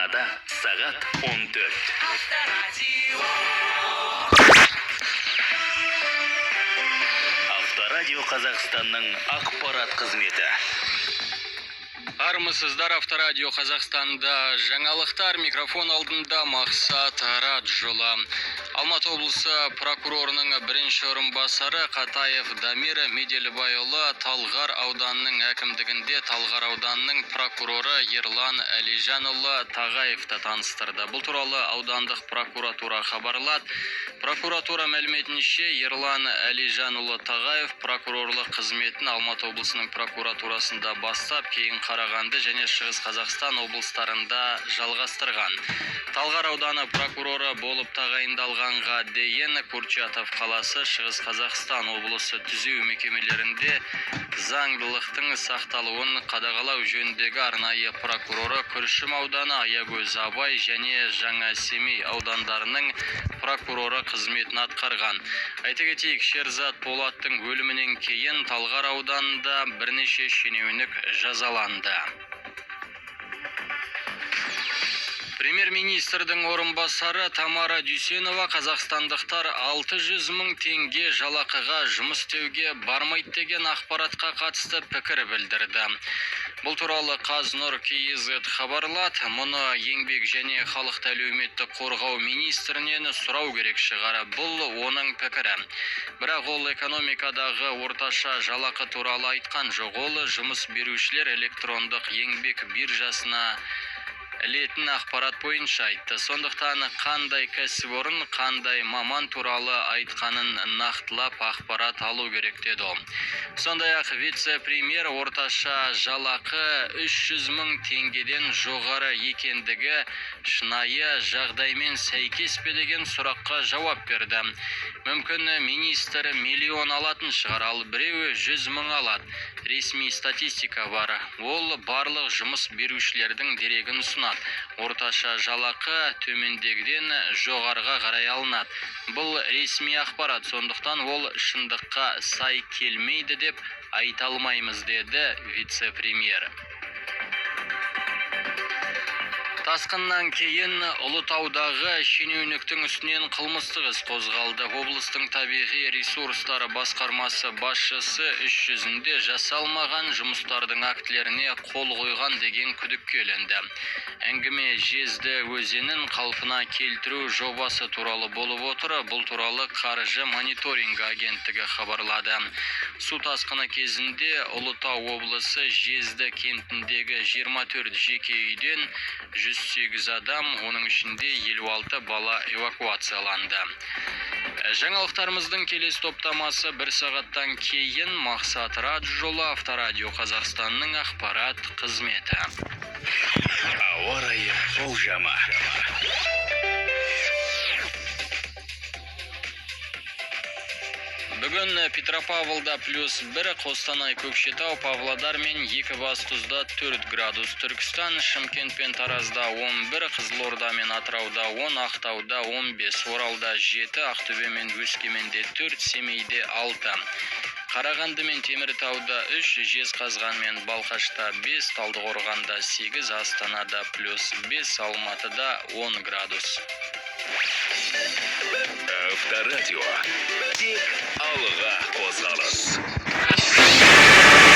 Астанада сағат 14. Авторадио Қазақстанның ақпарат қызметі. Армысыздар, Авторадио Қазақстанда жаңалықтар, микрофон алдында Мақсат Раджола. Алматы облысы прокурорының бірінші орынбасары Қатаев Дамир Меделбайұлы Талғар ауданының әкімдігінде Талғар ауданының прокуроры Ерлан Әлижанұлы Тағаевты таныстырды. Бұл туралы аудандық прокуратура хабарлады. Прокуратура мәліметінше Ерлан Әлижанұлы Тағаев прокурорлық қызметін Алматы облысының прокуратурасында бастап, кейін Қарағанды және Шығыс Қазақстан облыстарында жалғастырған. Талғар ауданы прокуроры болып тағайындалғанға дейін Курчатов қаласы, Шығыс Қазақстан облысы түзеу мекемелерінде заңдылықтың сақталуын қадағалау жөніндегі арнайы прокуроры, Күршім ауданы, Аягөз, Абай және Жаңа Семей аудандарының прокуроры қызметін атқарған. Айта кетейік, Шерзат Полаттың өлімінен кейін Талғар ауданында бірнеше шенеунік жазаланды. Премьер-министрдің орынбасары Тамара Дүйсенова қазақстандықтар 600 мың теңге жалақыға жұмыс істеуге бармайды деген ақпаратқа қатысты пікір білдірді. Бұл туралы Қаз-Нұр-Кз хабарлады. Мұны еңбек және халықты әлеуметтік қорғау министрінен сұрау керек шығар. Бұл оның пікірі. Бірақ ол экономикадағы орташа жалақы туралы айтқан жоқ. Ол жұмыс берушілер электрондық еңбек биржасына ілетін ақпарат бойынша айтты. Сондықтан қандай кәсіпорын, қандай маман туралы айтқанын нақтылап ақпарат алу керек деді ол. Сондай-ақ вице-премьер орташа жалақы 300 мың теңгеден жоғары екендігі шынайы жағдаймен сәйкес пе деген сұраққа жауап берді. Мүмкін министр миллион алатын шығар, ал біреуі 100 мың алады. Ресми статистика бар. Ол барлық жұмыс берушілердің дерегін ұсынады. Орташа жалақы төмендегіден жоғарыға қарай алынады. Бұл ресми ақпарат, сондықтан ол шындыққа сай келмейді деп айта алмаймыз, деді вице-премьер. Тасқыннан кейін Ұлытаудағы шенеуніктің үстінен қылмыстық іс қозғалды. Облыстың табиғи ресурстары басқармасы басшысы іс жүзінде жасалмаған жұмыстардың актілеріне қол қойған деген күдікке ілінді. Әңгіме Жезді өзенін қалпына келтіру жобасы туралы болып отыр. Бұл туралы Қаржы мониторингі агенттігі хабарлады. Су тасқыны кезінде Ұлытау облысы Жезді кентіндегі 24 жеке үйден 108 адам, оның ішінде 56 бала эвакуацияланды. Жаңалықтарымыздың келесі топтамасы 1 сағаттан кейін. Мақсат Раджола, Авторадио Қазақстанның ақпарат қызметі. Ауа райы болжамы. Бүгін Петропавлда +1, Қостанай, Көкшетау, Павлодар мен Екібастұзда 4 градус, Түркістан, Шымкент пен Таразда 11, Қызылорда мен Атырауда 10, Ақтауда 15, Оралда 7, Ақтөбе мен Өскеменде 4, Семейде 6. Қарағанды мен Теміртауда 3, Жезқазған мен Балқашта 5, Талдықорғанда 8, Астанада +5, Алматыда 10 градус. Авторадио. Тек алға қозғалыс.